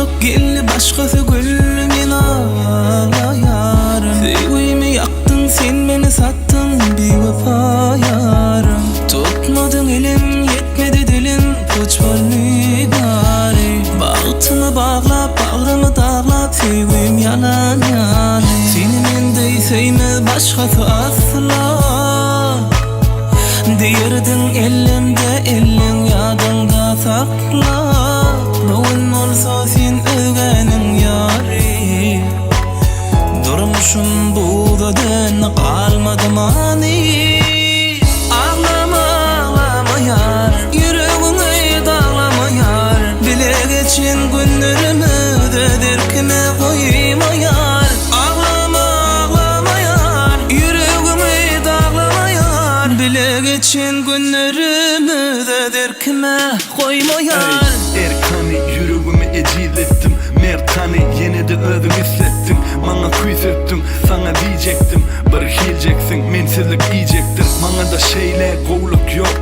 Ayrılık geldi başkası gülümün ağlayarım. Sevgimi yaktın sen beni sattın bir vefa yarım. Tutmadın elim yetmedi dilim puçbollu bari. Bağıtımı bağlap bağrımı dağlap sevgim yalan yani. Seni mende sevme başkası asla. Dirdin elimde elin yadında sakla. Bugün olsa sen ögenin yari. Durmuşum buğdadan kalmadım ani. Ağlama ağlama yar, yüreğini dağlama yar. Bile geçen günlerimi de derkime koyma yar. Ağlama ağlama yar, yüreğimi dağlama yar. Bile geçen günlerimi de derkime koyma yar. Erkan'ı yüreğimi ecilettim, Mert'ani yine de özüm hissettim. Bana küysettim, sana diyecektim, barışılacaksın, mensizlik yiyecektir. Bana da şeyler kovuluk yok,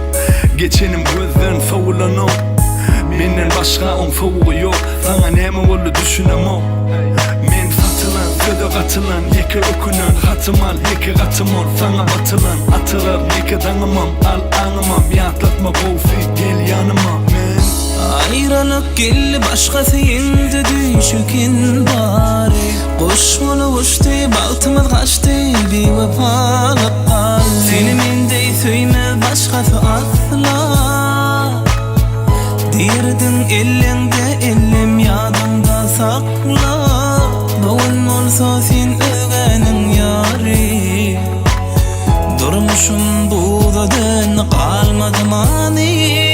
geçenim gözden soğulan o. Benden başka on soğuğu yok, sana ne mi oldu düşünemem. Men satılan, söze katılan, yeke okunan, hatım al, yeke katım ol. Sana batılan, atılar, yeke tanımam, al anımam. Yatlatma boğufi, gel yanıma men. Ayrılık geldi başkası yendi düşükin bari. Kuş onu uçtu baltımız kaçtı bir vefalık kaldı. Seni mende söyme başkası asla. Dirdin elinde elim yadımda sakla. Bugün olsa sen ögenin yari. Durmuşum buğdadan kalmadım ani.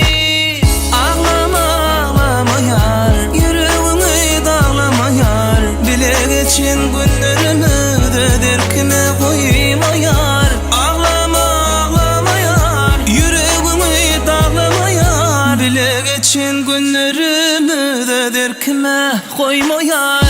Geçen günlerimi de derkime koyma yar. Ağlama ağlama yar, yüreğimi dağlama yar. Bile geçen günlerimi de derkime koyma yar.